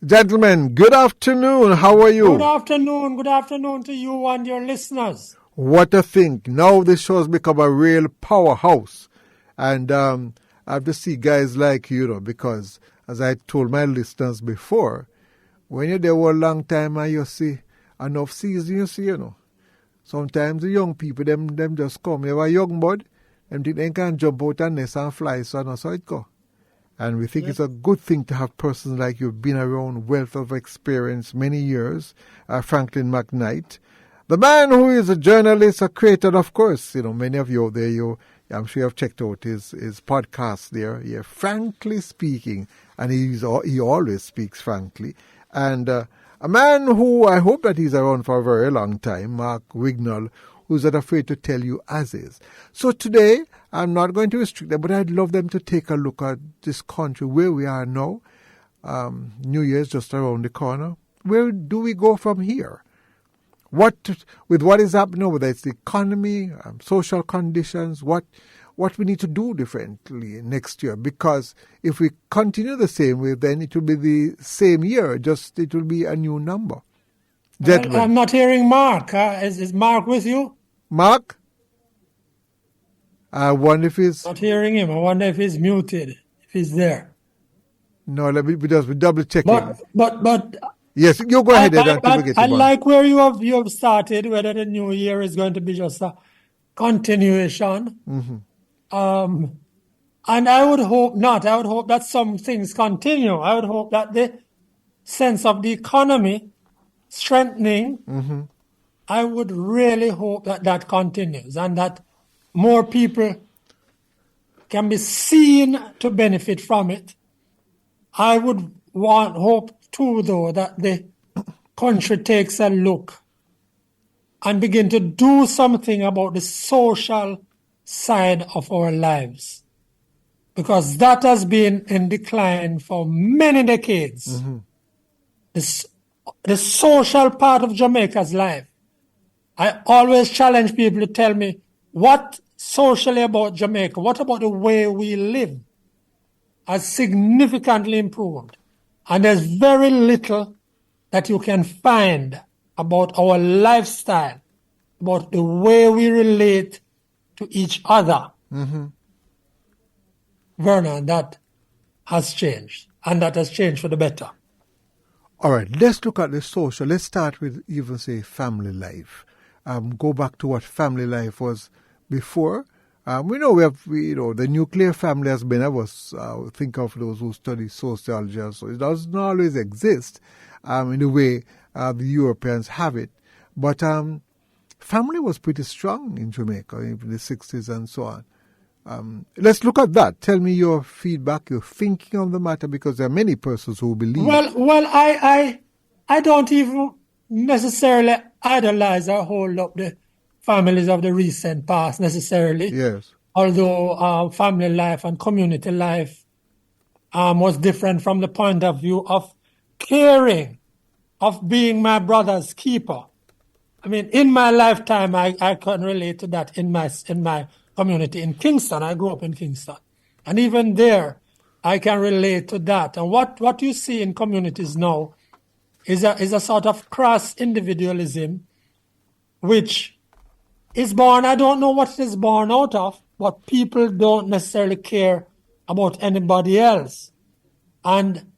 Gentlemen, good afternoon. How are you? Good afternoon. Good afternoon to you and your listeners. What a thing. Now this show has become a real powerhouse. And I have to see guys like you, because as I told my listeners before, when you're there for a long time and you see enough season, sometimes the young people, them just come. You have a young bud, them think they can jump out and nest and fly, so that's how it go. And we think it's a good thing to have persons like you've been around, wealth of experience, many years, Franklin McKnight. The man who is a journalist, a creator, of course, many of you out there, I'm sure you've checked out his podcast there. Yeah, frankly speaking, and he always speaks frankly. And a man who I hope that he's around for a very long time, Mark Wignall, who's not afraid to tell you as is. So today, I'm not going to restrict them, but I'd love them to take a look at this country, where we are now. New Year's just around the corner. Where do we go from here? With what is happening, whether it's the economy, social conditions, what we need to do differently next year? Because if we continue the same way, then it will be the same year, just it will be a new number. Gentlemen. I'm not hearing Mark. Is Mark with you? Mark? I wonder if he's... Not hearing him. I wonder if he's muted, if he's there. No, we double check him. But yes, you go ahead. I like where you have started, whether the new year is going to be just a continuation. Mm-hmm. And I would hope not. I would hope that some things continue. I would hope that the sense of the economy strengthening, mm-hmm. I would really hope that continues and that more people can be seen to benefit from it. I would hope too, though, that the country takes a look and begin to do something about the social side of our lives, because that has been in decline for many decades. Mm-hmm. The social part of Jamaica's life. I always challenge people to tell me, what socially about Jamaica, what about the way we live has significantly improved? And there's very little that you can find about our lifestyle, about the way we relate to each other. Mm-hmm. Vernon, that has changed, and that has changed for the better. All right, let's look at the social. Let's start with even say family life. Go back to what family life was before. We know the nuclear family has been. I was think of those who study sociology, so it doesn't always exist in the way the Europeans have it. But family was pretty strong in Jamaica in the 60s and so on. Let's look at that. Tell me your feedback, your thinking on the matter, because there are many persons who believe. Well, I don't even necessarily idolize or hold up the families of the recent past necessarily. Yes. Although family life and community life was different from the point of view of caring, of being my brother's keeper. I mean, in my lifetime, I can relate to that in my community in Kingston. I grew up in Kingston. And even there, I can relate to that. And what you see in communities now is a sort of crass individualism, which is born, I don't know what it is born out of, but people don't necessarily care about anybody else. And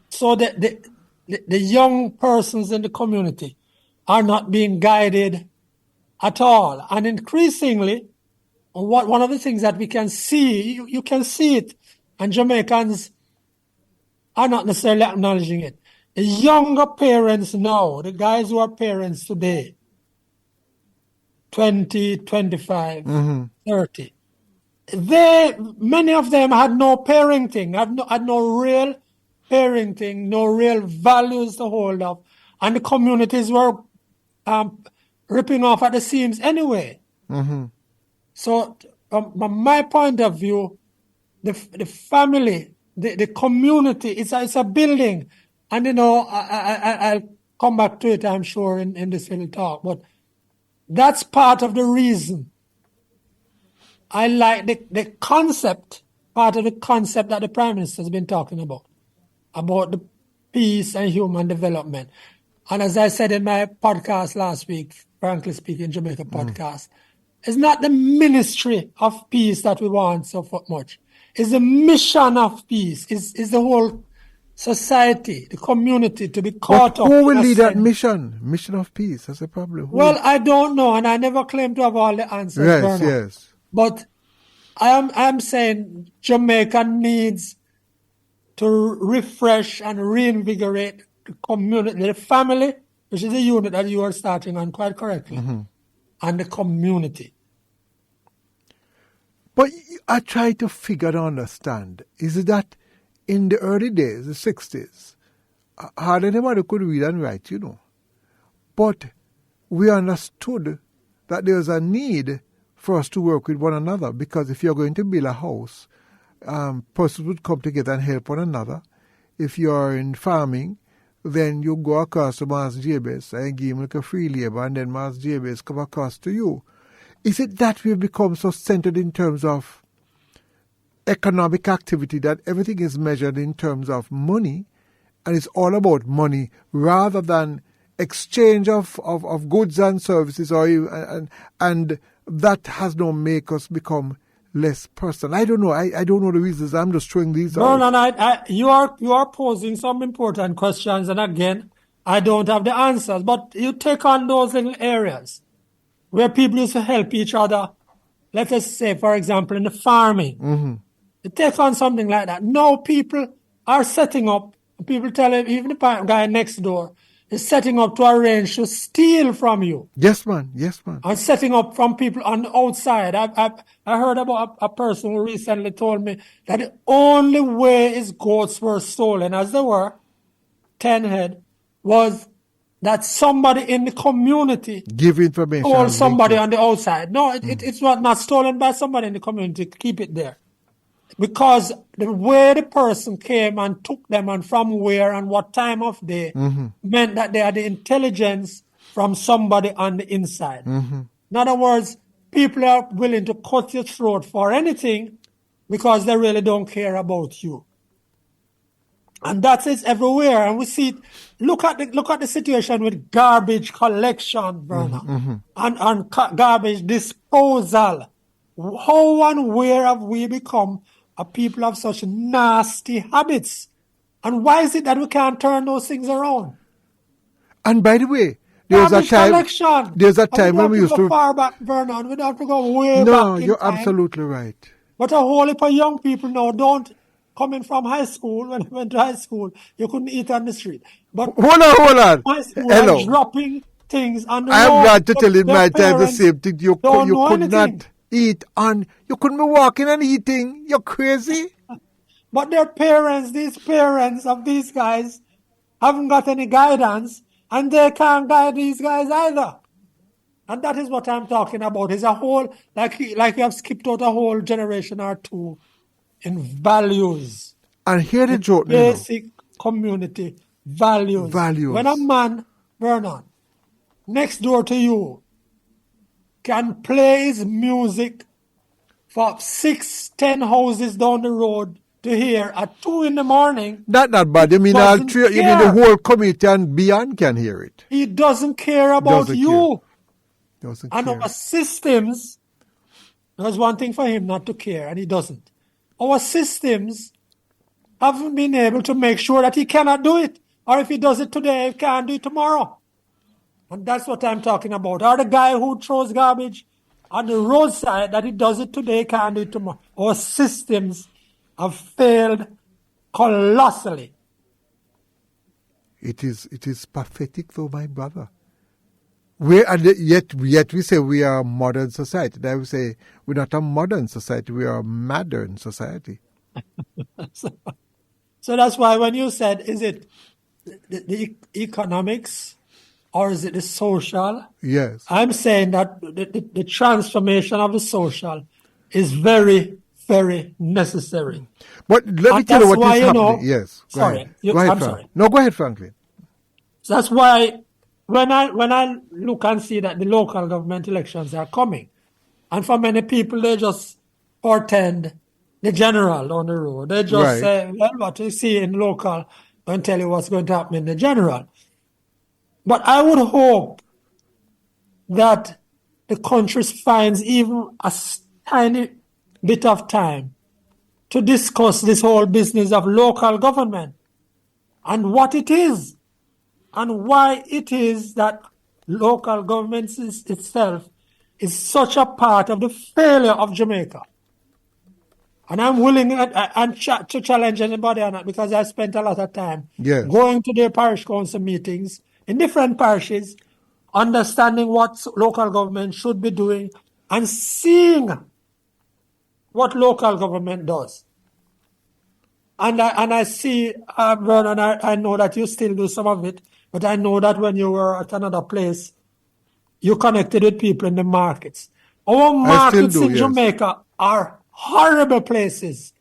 so the young persons in the community are not being guided at all. And increasingly, one of the things that we can see, you can see it, and Jamaicans are not necessarily acknowledging it. The younger parents now, the guys who are parents today, 20, 25, mm-hmm. 30, many of them had no parenting, had no real parenting, no real values to hold up. And the communities were ripping off at the seams anyway. Mm-hmm. So from my point of view, the family, the community, it's a building. And, I'll come back to it, I'm sure, in this little talk. But That's part of the reason I like the concept, part of the concept that the Prime Minister has been talking about the peace and human development. And as I said in my podcast last week, Frankly Speaking Jamaica podcast, it's not the ministry of peace that we want so much. It's the mission of peace. It's the whole society, the community to be caught up. Who will lead that mission? Mission of peace. That's a problem. Well, I don't know, and I never claim to have all the answers. Yes, Bernard. yes. But I'm saying Jamaica needs to refresh and reinvigorate the community, the family, which is the unit that you are starting on quite correctly, and the community. But I try to figure and understand, is it that in the early days, the 60s, hardly anybody could read and write, But we understood that there was a need for us to work with one another, because if you're going to build a house, persons would come together and help one another. If you're in farming, then you go across to Mas Jabez and give him like a free labor, and then Mas Jabez come across to you. Is it that we've become so centered in terms of economic activity that everything is measured in terms of money, and it's all about money rather than exchange of goods and services, and that has not make us become less personal? I don't know. I don't know the reasons. I'm just throwing these out. No, you are posing some important questions, and again, I don't have the answers. But you take on those little areas where people used to help each other. Let us say, for example, in the farming, you take on something like that. Now people are setting up. People tell him, even the guy next door is setting up to arrange to steal from you. Yes, man. Yes, man. And setting up from people on the outside. I heard about a person who recently told me that the only way his goats were stolen, as they were, 10 head, was that somebody in the community give information told somebody on the outside. No, it's not stolen by somebody in the community. Keep it there. Because the way the person came and took them and from where and what time of day meant that they had the intelligence from somebody on the inside. In other words, people are willing to cut your throat for anything because they really don't care about you. And that is everywhere. And we see it. Look at the situation with garbage collection, Verna, and garbage disposal. How and where have we become a people of such nasty habits? And why is it that we can't turn those things around? And by the way, there's a time when we used to... far back, Vernon. We don't have to go way back. No, you're absolutely right. But a whole heap of young people now don't... Coming from high school, when I went to high school, you couldn't eat on the street. But hold on. High school, Hello. Dropping things on the road. I'm glad to tell you my time the same thing. You could not eat on... You couldn't be walking and eating. You're crazy. But their parents, these parents of these guys, haven't got any guidance, and they can't guide these guys either. And that is what I'm talking about. It's a whole, like you have skipped out a whole generation or two in values. And here the joke, basic community values. When a man, Vernon, next door to you, can play his music for 6-10 houses down the road to hear at 2 a.m. That's not bad. You mean the whole community and beyond can hear it. He doesn't care about you. Doesn't and care. Our systems, there's one thing for him not to care, and he doesn't. Our systems haven't been able to make sure that he cannot do it. Or if he does it today, he can't do it tomorrow. And that's what I'm talking about. Or the guy who throws garbage on the roadside, that he does it today, can't do it tomorrow. Our systems have failed colossally. It is pathetic though, my brother. Yet we say we are a modern society. They will say we're not a modern society, we are a modern society. So that's why when you said, is it the economics or is it the social? Yes. I'm saying that the transformation of the social is very, very necessary. But let me tell you what is happening. Yes. Sorry. Go ahead, Franklin. No, go ahead, Franklin. So that's why when I look and see that the local government elections are coming, and for many people they just portend the general on the road. They just Right. say, well, what you see in local and tell you what's going to happen in the general. But I would hope that the country finds even a tiny bit of time to discuss this whole business of local government and what it is and why it is that local government itself is such a part of the failure of Jamaica. And I'm willing to challenge anybody on that because I spent a lot of time Yes. going to their parish council meetings in different parishes, understanding what local government should be doing and seeing what local government does. And I see, Vernon, I know that you still do some of it, but I know that when you were at another place, you connected with people in the markets. Our markets in Jamaica are horrible places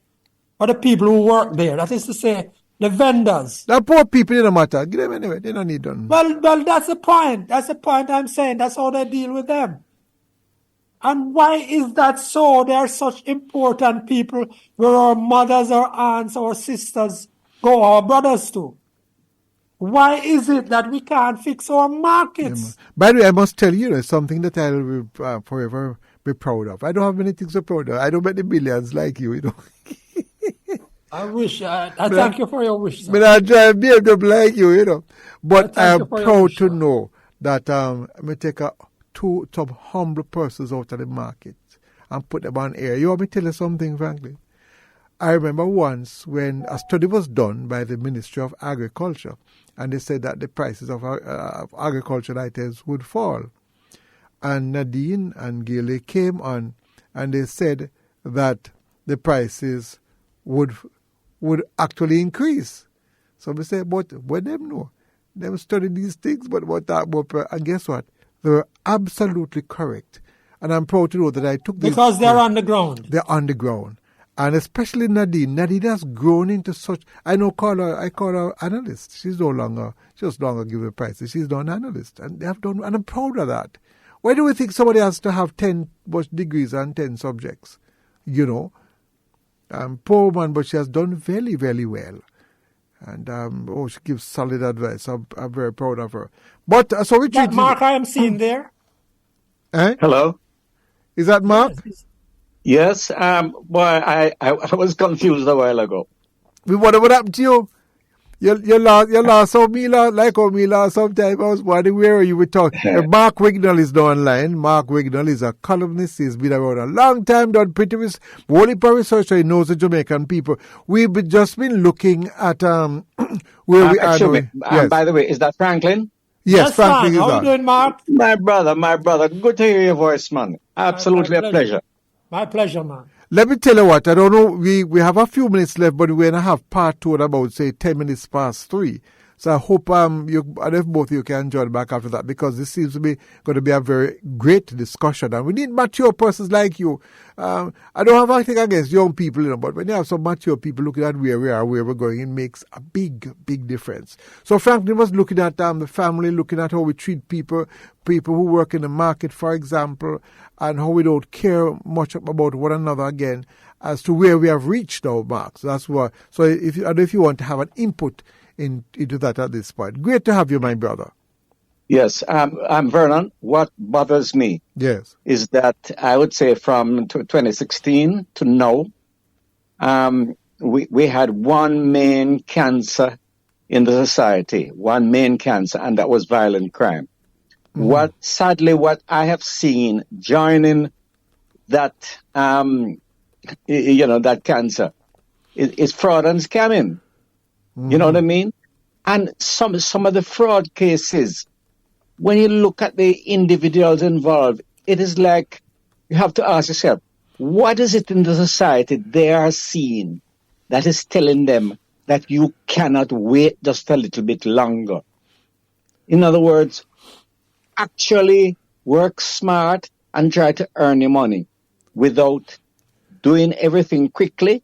for the people who work there. That is to say, the vendors. The poor people, it don't matter. Give them anyway. They don't need them. Well, that's the point. That's the point I'm saying. That's how they deal with them. And why is that so? They are such important people where our mothers, our aunts, our sisters go, our brothers to. Why is it that we can't fix our markets? By the way, I must tell you, something that I'll forever be proud of. I don't have many things to be proud of. I don't make the billions like you, I wish. I thank you for your wish, sir. But I try to be able to like you, But I'm proud to know that I take some humble persons out of the market and put them on air. You want me to tell you something, frankly? I remember once when a study was done by the Ministry of Agriculture, and they said that the prices of agricultural items would fall. And Nadine and Gilly came on, and they said that the prices would actually increase. So we say, but what them know? Them study these things, but what that about? And guess what? They were absolutely correct. And I'm proud to know that I took this. Because they're on the ground. They're on the ground. And especially Nadine. Nadine has grown into such. I call her analyst. She just no longer give the prices. She's now an analyst. And they have done, and I'm proud of that. Why do we think somebody has to have 10 degrees and 10 subjects? Poor woman, but she has done very, very well. And she gives solid advice. I'm very proud of her. But so we treat Mark, I am seeing there. Eh? Hello. Is that Mark? Yes. I was confused a while ago. What happened to you? You lost how me lost sometime. I was wondering where you were talking. Mark Wignall is now online. Mark Wignall is a columnist. He's been around a long time, done pretty only research, so he knows the Jamaican people. We've just been looking at where we are now. By the way, is that Franklin? Yes, Franklin is on. How are you doing, Mark? My brother. Good to hear your voice, man. Absolutely a pleasure. My pleasure, man. Let me tell you what, I don't know, we have a few minutes left, but we're going to have part two at about, say, 10 minutes past 3. So I hope if both of you can join back after that, because this seems to be going to be a very great discussion. And we need mature persons like you. I don't have anything against young people, but when you have some mature people looking at where we are, where we're going, it makes a big, big difference. So Franklin was looking at the family, looking at how we treat people who work in the market, for example, and how we don't care much about one another again as to where we have reached now, Mark. So that's what. So if you want to have an input into that at this point. Great to have you, my brother. Yes, I'm Vernon. What bothers me is that I would say from 2016 to now, we had one main cancer in the society, and that was violent crime. Mm-hmm. What I have seen joining that, that cancer is fraud and scamming. You know what I mean? And some of the fraud cases, when you look at the individuals involved, it is like you have to ask yourself, what is it in the society they are seeing that is telling them that you cannot wait just a little bit longer? In other words, actually work smart and try to earn your money without doing everything quickly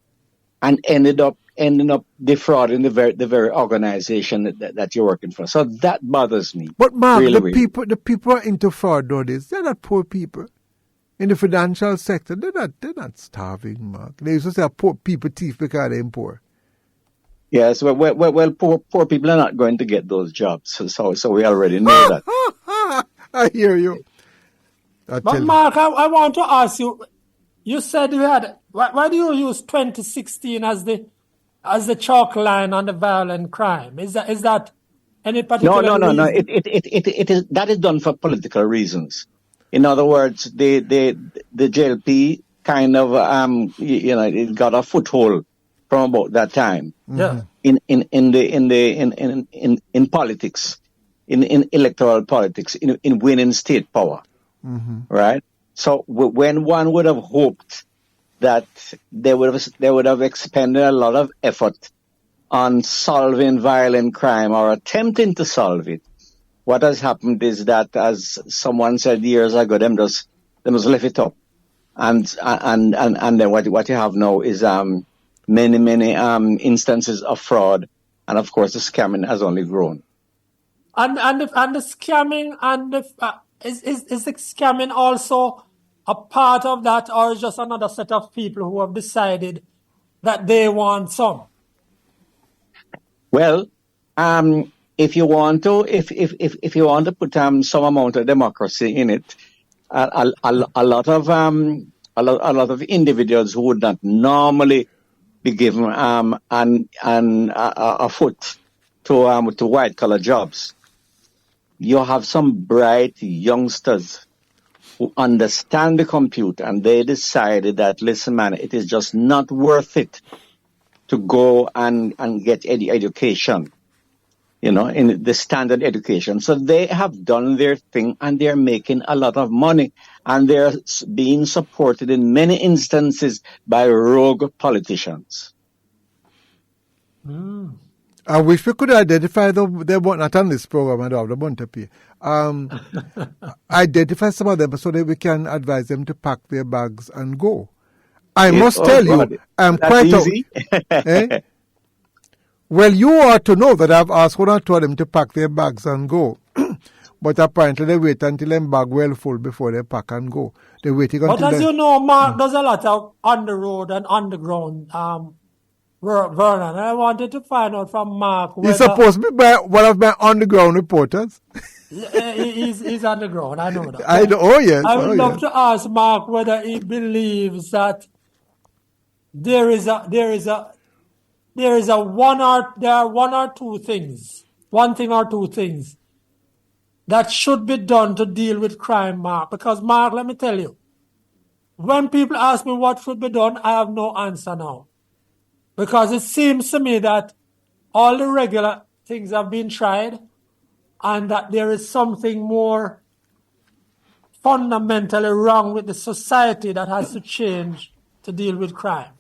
and ended up ending up defrauding the very organization that you're working for. So that bothers me. But Mark, really, the people who are into fraud nowadays, they're not poor people. In the financial sector, they're not starving, Mark. They used to say poor people thief because they're poor. Yes, well, poor people are not going to get those jobs. So we already know that. I hear you. But Mark, I want to ask you. You said you had. Why do you use 2016 as the chalk line on the violent crime? Is that any particular? No. It is that is done for political reasons. In other words, the JLP kind of it got a foothold from about that time. Yeah. In politics, in electoral politics, in winning state power. Mm-hmm. Right. So when one would have hoped that they would have expended a lot of effort on solving violent crime or attempting to solve it, what has happened is that, as someone said years ago, them just lift it up, and then what you have now is many instances of fraud, and of course the scamming has only grown. And the scamming is the scamming also a part of that, or is just another set of people who have decided that they want some? Well, if you want to put some amount of democracy in it, a lot of individuals who would not normally be given a foot to white collar jobs. You have some bright youngsters who understand the computer, and they decided that, listen, man, it is just not worth it to go and get education, in the standard education. So they have done their thing, and they're making a lot of money, and they're being supported in many instances by rogue politicians. I wish we could identify them, but not on this program, I don't have the money to pay. Identify some of them so that we can advise them to pack their bags and go. I must tell you, I'm quite easy. Well, you ought to know that I've asked one or two of them to pack their bags and go. But apparently they wait until their bag well full before they pack and go. They're waiting until But as you know, Mark, there's a lot of on the road and underground Vernon. And I wanted to find out from Mark. He's supposed to be one of my underground reporters. He's underground, I know that. Yes. I would love to ask Mark whether he believes that there are one or two things that should be done to deal with crime, Mark. Because, Mark, let me tell you, when people ask me what should be done, I have no answer now. Because it seems to me that all the regular things have been tried, and that there is something more fundamentally wrong with the society that has to change to deal with crime.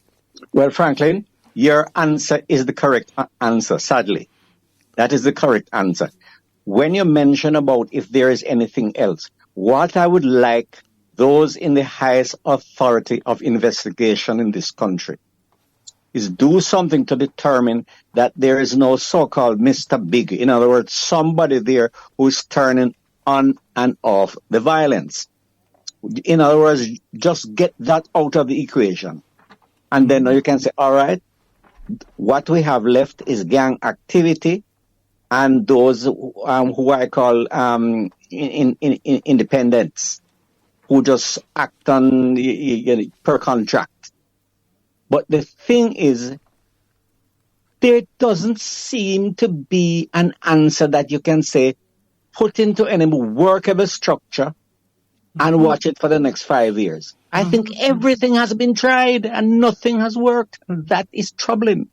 Well, Franklin, your answer is the correct answer, sadly. That is the correct answer. When you mention about if there is anything else, what I would like those in the highest authority of investigation in this country is do something to determine that there is no so-called Mr. Big. In other words, somebody there who is turning on and off the violence. In other words, just get that out of the equation. And then you can say, all right, what we have left is gang activity and those who I call independents, who just act on per contract. But the thing is, there doesn't seem to be an answer that you can say, put into any workable structure and watch it for the next 5 years. I think everything has been tried and nothing has worked. That is troubling.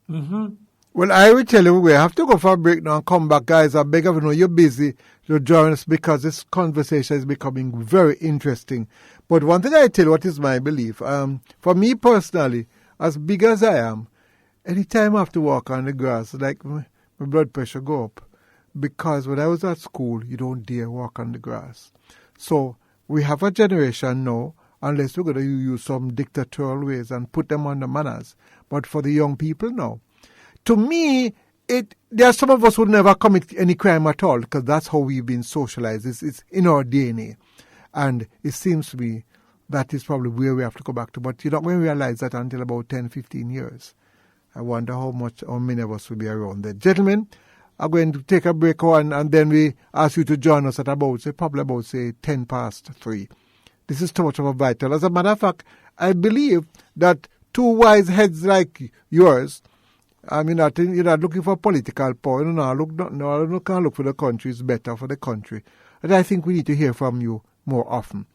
Well, I will tell you, we have to go for a break now and come back. Guys, I beg of you, you're busy to join us because this conversation is becoming very interesting. But one thing I tell you, what is my belief, for me personally, as big as I am, anytime I have to walk on the grass, like my blood pressure go up. Because when I was at school, you don't dare walk on the grass. So we have a generation now unless we're going to use some dictatorial ways and put them on the manners. But for the young people, no. To me, there are some of us who never commit any crime at all because that's how we've been socialized. It's in our DNA. And it seems to me that is probably where we have to go back to. But you're not going to realize that until about 10, 15 years. I wonder how many of us will be around there. Gentlemen, I'm going to take a break and then we ask you to join us at probably about 10 past 3. This is too much of a vital. As a matter of fact, I believe that two wise heads like yours, I mean, you're not looking for political power. Look for the country. It's better for the country. And I think we need to hear from you more often.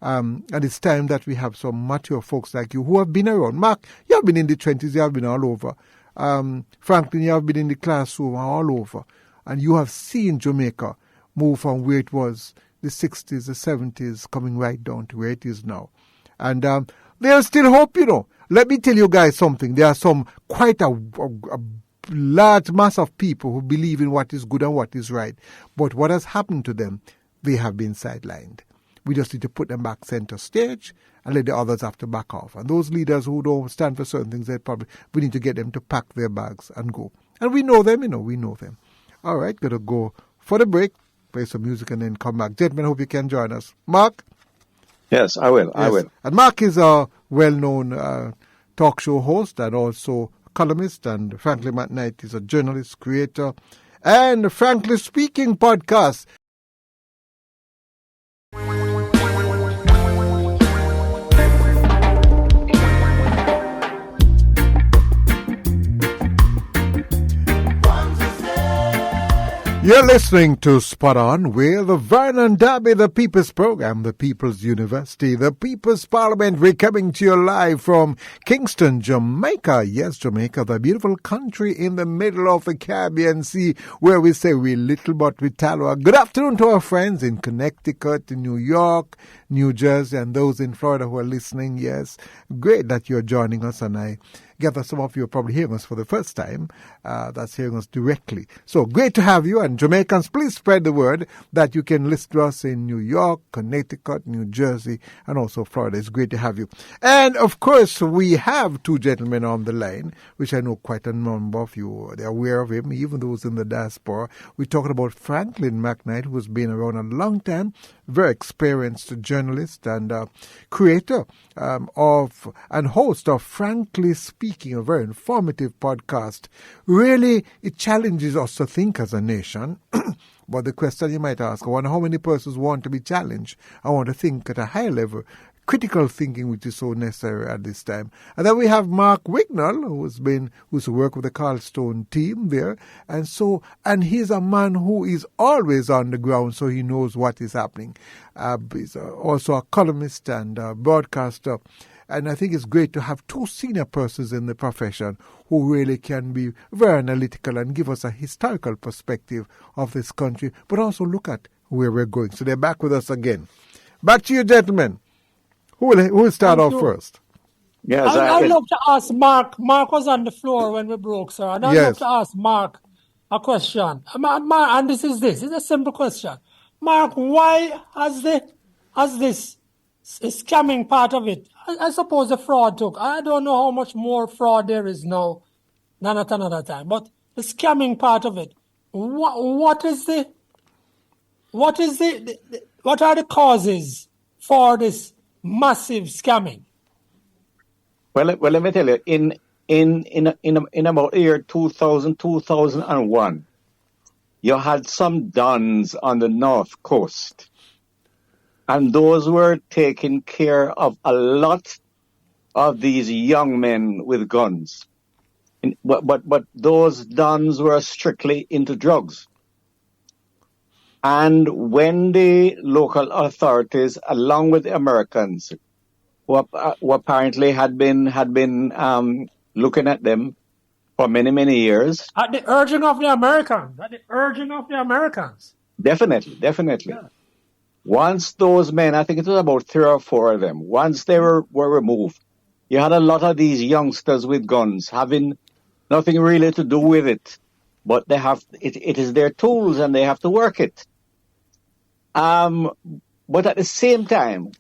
And it's time that we have some mature folks like you who have been around. Mark, you have been in the 20s, you have been all over. Franklin, you have been in the classroom all over. And you have seen Jamaica move from where it was, the 60s, the 70s, coming right down to where it is now. And there's still hope, Let me tell you guys something. There are quite a large mass of people who believe in what is good and what is right. But what has happened to them? They have been sidelined. We just need to put them back center stage and let the others have to back off. And those leaders who don't stand for certain things, we need to get them to pack their bags and go. And we know them, we know them. All right, got to go for the break, play some music and then come back. Gentlemen, hope you can join us. Mark? Yes, I will. Yes. I will. And Mark is a well-known talk show host and also a columnist. And frankly, McKnight is a journalist, creator, and Frankly Speaking podcast. You're listening to Spot On with Vernon Darby, the People's Program, the People's University, the People's Parliament. We're coming to you live from Kingston, Jamaica. Yes, Jamaica, the beautiful country in the middle of the Caribbean Sea, where we say we little but we tell. Good afternoon to our friends in Connecticut, in New York, New Jersey, and those in Florida who are listening. Yes, great that you're joining us, and I gather some of you are probably hearing us for the first time. That's hearing us directly. So great to have you. And Jamaicans, please spread the word that you can listen to us in New York, Connecticut, New Jersey, and also Florida. It's great to have you. And of course, we have two gentlemen on the line, which I know quite a number of you are aware of him, even those in the diaspora. We're talking about Franklin McKnight, who's been around a long time, very experienced journalist and creator of and host of Frankly Speaking, a very informative podcast. Really, it challenges us to think as a nation. But the question you might ask, I wonder how many persons want to be challenged. I want to think at a high level, critical thinking, which is so necessary at this time. And then we have Mark Wignall, who's worked with the Carlstone team there. And he's a man who is always on the ground, so he knows what is happening. He's also a columnist and a broadcaster. And I think it's great to have two senior persons in the profession who really can be very analytical and give us a historical perspective of this country, but also look at where we're going. So they're back with us again. Back to you, gentlemen. Who will start off first? Yes, I'd love to ask Mark. Mark was on the floor when we broke, sir. And I'd love to ask Mark a question. Mark, and this is a simple question. Mark, why has this scamming part of it? I suppose the fraud took. I don't know how much more fraud there is now than at another time. But the scamming part of it, what are the causes for this massive scamming? Well, let me tell you. In about year 2000, 2001, you had some dons on the North Coast. And those were taking care of a lot of these young men with guns. But those dons were strictly into drugs. And when the local authorities, along with the Americans, who apparently had been looking at them for many, many years. At the urging of the Americans. Definitely. Yeah. Once those men, I think it was about 3 or 4 of them, once they were removed, you had a lot of these youngsters with guns having nothing really to do with it, but it is their tools and they have to work it. But at the same time,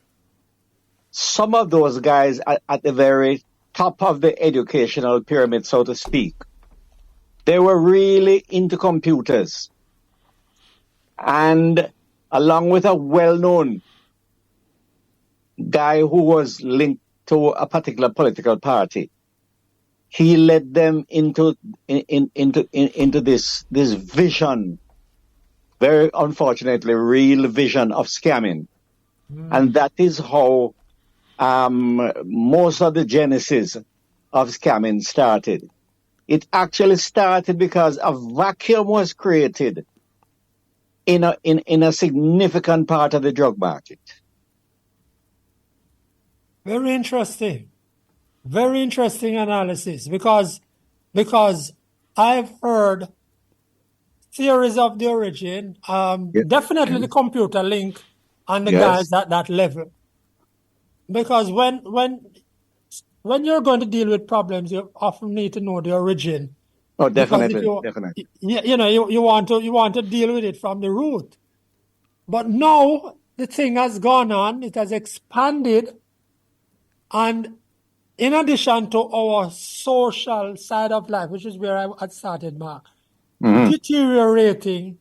some of those guys at the very top of the educational pyramid, so to speak, they were really into computers. And along with a well-known guy who was linked to a particular political party, he led them into this vision, very unfortunately real vision of scamming. And that is how most of the genesis of scamming started. It actually started because a vacuum was created in a significant part of the drug market. Very interesting. Very interesting analysis, because I've heard theories of the origin, definitely the computer link and the guys at that level. Because when you're going to deal with problems, you often need to know the origin. Oh, definitely, definitely. You want to deal with it from the root. But now the thing has gone on, it has expanded, and in addition to our social side of life, which is where I had started, Mark, deteriorating,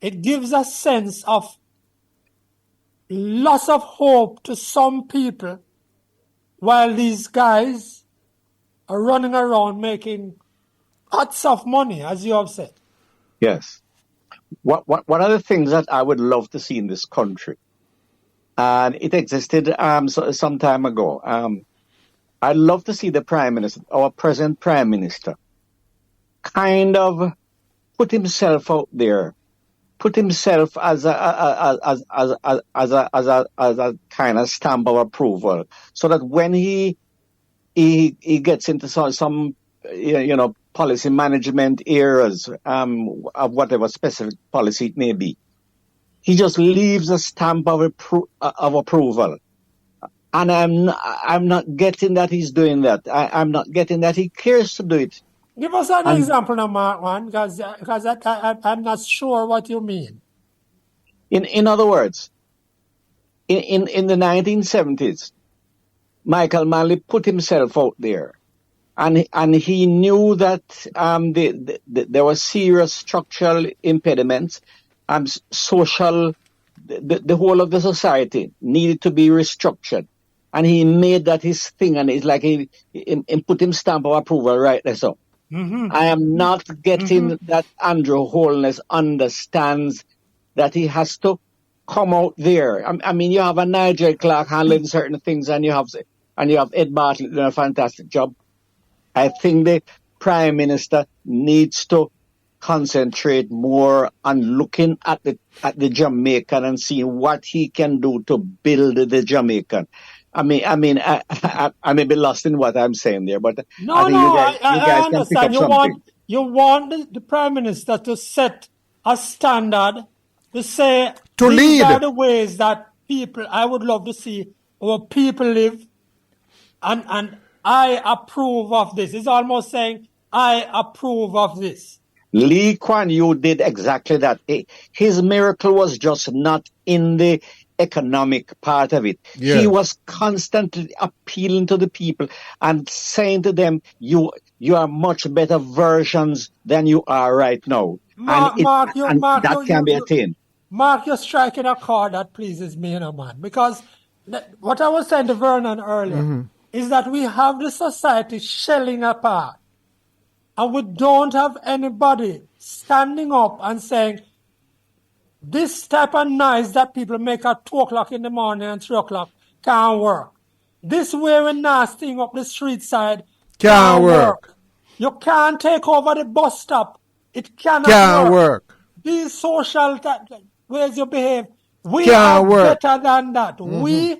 it gives a sense of loss of hope to some people, while these guys are running around making lots of money, as you have said. Yes. One of the things that I would love to see in this country, and it existed some time ago, I'd love to see the Prime Minister, our present Prime Minister, kind of put himself out there, put himself as a kind of stamp of approval, so that when he gets into some policy management areas, of whatever specific policy it may be, he just leaves a stamp of approval. And I'm not getting that he's doing that. I'm not getting that he cares to do it. Give us an example now, Mark, because I'm not sure what you mean. In other words, in the 1970s, Michael Manley put himself out there, and he knew that there were serious structural impediments, social. The whole of the society needed to be restructured, and he made that his thing, and it's like he put him stamp of approval right there. So I am not getting that Andrew Holness understands that he has to come out there. I mean, you have a Nigel Clark handling certain things, and you have Ed Bartlett doing a fantastic job. I think the Prime Minister needs to concentrate more on looking at the Jamaican and seeing what he can do to build the Jamaican. I may be lost in what I'm saying there, but I understand. You want the Prime Minister to set a standard, to say to these lead. are the ways that I would love to see our people live, and I approve of this. It's almost saying, I approve of this. Lee Kuan Yew did exactly that. His miracle was just not in the economic part of it. Yeah. He was constantly appealing to the people and saying to them, you are much better versions than you are right now. That can be attained. Mark, you're striking a chord that pleases me, man. Because what I was saying to Vernon earlier is that we have the society shelling apart. And we don't have anybody standing up and saying, this type of noise that people make at 2 o'clock in the morning and 3 o'clock can't work. This way we're nasting up the street side can't work. You can't take over the bus stop. It cannot work. These social ways you behave, we are better than that. We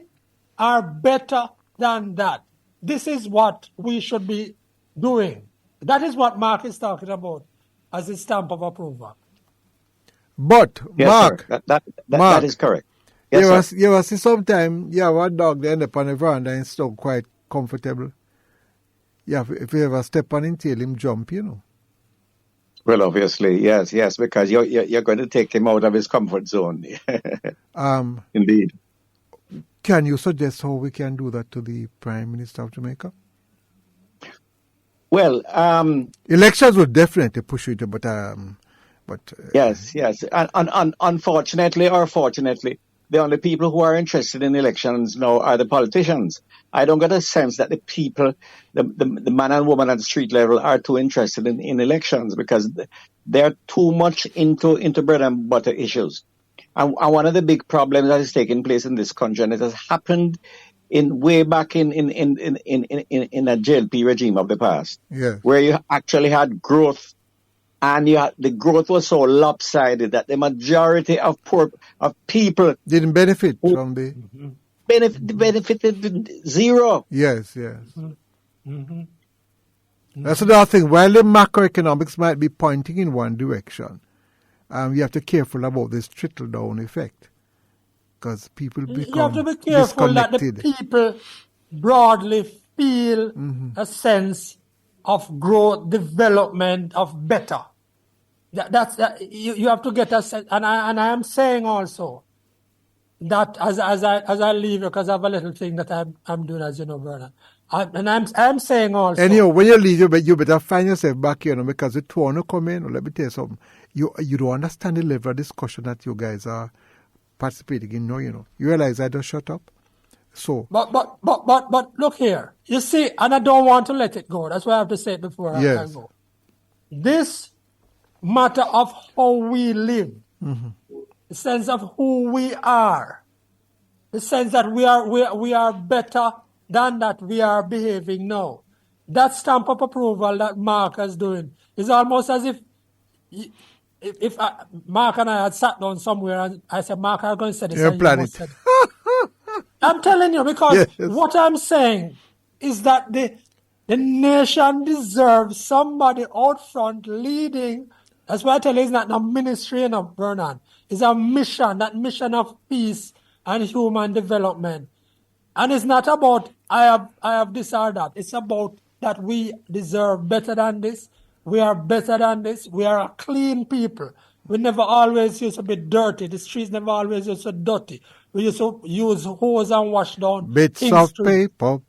are better than that. This is what we should be doing. That is what Mark is talking about as a stamp of approval. But, yes, Mark, Mark, that is correct. Yes, you will see sometimes you have a dog that end up on the veranda and still quite comfortable. If you ever step on him, tail him jump, Well, obviously, yes, because you're going to take him out of his comfort zone. Indeed. can you suggest how we can do that to the Prime Minister of Jamaica? Well, elections would definitely push it, but yes. Unfortunately or fortunately, the only people who are interested in elections now are the politicians. I don't get a sense that the people, the man and woman at the street level, are too interested in elections, because they're too much into bread and butter issues. And one of the big problems that is taking place in this country, and it has happened way back in a JLP regime of the past, where you actually had growth, and the growth was so lopsided that the majority of people didn't benefit from the benefited zero. Yes. Mm-hmm. That's another thing. While the macroeconomics might be pointing in one direction, you have to be careful about this trickle down effect, because people become you have to be careful that the people broadly feel a sense of growth, development, of better. You have to get a sense, and I am saying also that as I leave, because I have a little thing that I'm doing, as you know, Bernard. I'm saying also. Anyhow, when you leave, you better find yourself back here, because the two want to come in. Let me tell you something. You don't understand the level of discussion that you guys are participating in. You know. You realize I don't shut up. So. But look here. You see, and I don't want to let it go. That's why I have to say it before I go. This matter of how we live, the sense of who we are, the sense that we are better than that we are behaving now. That stamp of approval that Mark is doing is almost as if Mark and I had sat down somewhere and I said, Mark, I'm going to say this. You're planning. I'm telling you, because what I'm saying is that the nation deserves somebody out front leading. That's why I tell you, it's not a ministry, Bernard. It's a mission, that mission of peace and human development. And it's not about I have this or that. It's about that we deserve better than this. We are better than this. We are a clean people. We never always used to be dirty. The streets never always used to be dirty. We used to use hose and wash down bits of paper,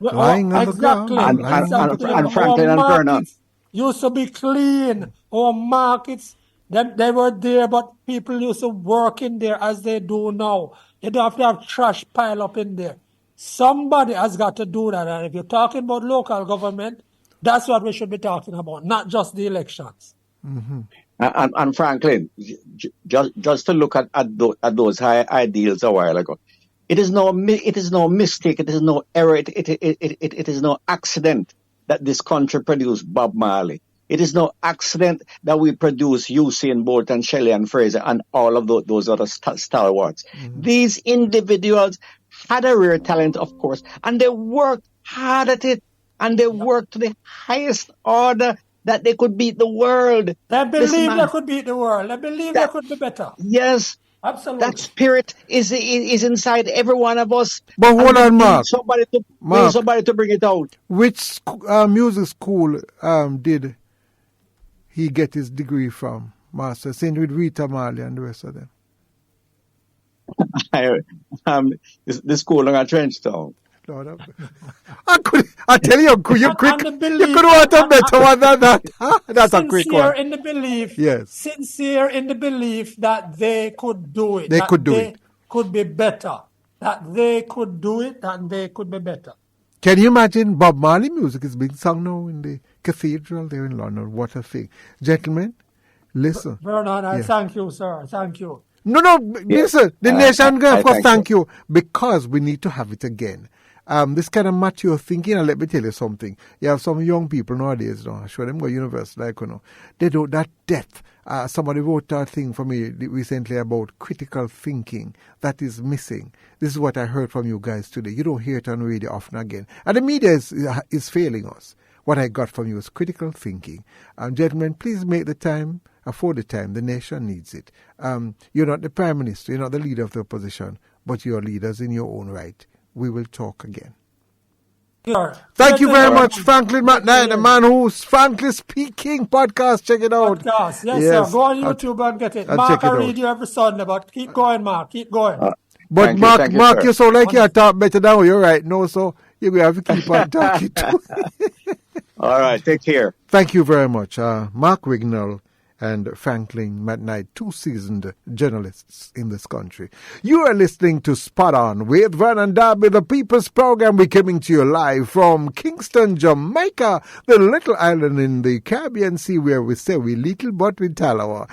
lying on the ground. And Franklin and Vernon used to be clean. Our markets, they were there, but people used to work in there as they do now. You don't have to have trash pile up in there. Somebody has got to do that. And if you're talking about local government, that's what we should be talking about, not just the elections. Mm-hmm. And Franklin, just to look at those high ideals a while ago, it is no mistake, it is no error, it is no accident that this country produced Bob Marley. It is no accident that we produce Usain Bolt and Shelley and Fraser and all of those other stalwarts. Mm-hmm. These individuals had a rare talent, of course, and they worked hard at it, and they worked to the highest order that they could beat the world. They believe they could beat the world. They believe they could be better. Yes. Absolutely. That spirit is inside every one of us. But hold on, Mark. Somebody to bring it out. Which music school did he get his degree from, Master? Same with Rita Marley and the rest of them. The school in Trenchtown. I tell you, you could want a better one than that. That's a quick one. Sincere in the belief that they could do it. They could be better. That they could do it and they could be better. Can you imagine Bob Marley music is being sung now in the cathedral there in London? What a thing. Gentlemen, listen. Vernon, I thank you, sir. Thank you. No, listen. The nation going to thank you because we need to have it again. This kind of mature thinking, and let me tell you something. You have some young people nowadays, I show them go to university, they do that depth. Somebody wrote that thing for me recently about critical thinking that is missing. This is what I heard from you guys today. You don't hear it on radio often again. And the media is failing us. What I got from you is critical thinking. Gentlemen, please make the time, afford the time. The nation needs it. You're not the Prime Minister, you're not the leader of the opposition, but you're leaders in your own right. We will talk again. Sure. Thank you very much, Franklin McKnight, the man who's Frankly Speaking podcast. Check it out. Yes, sir. Go on YouTube and get it. Mark, I read you every Sunday, but keep going, Mark. Keep going. But Mark, you sound like you talk better than you're right now, so you're going to have to keep on talking too. All right, take care. Thank you very much. Mark Wignall and Franklin McKnight, two seasoned journalists in this country. You are listening to Spot On with Vernon Darby, the People's Program. We're coming to you live from Kingston, Jamaica, the little island in the Caribbean Sea where we say we little but we tell our.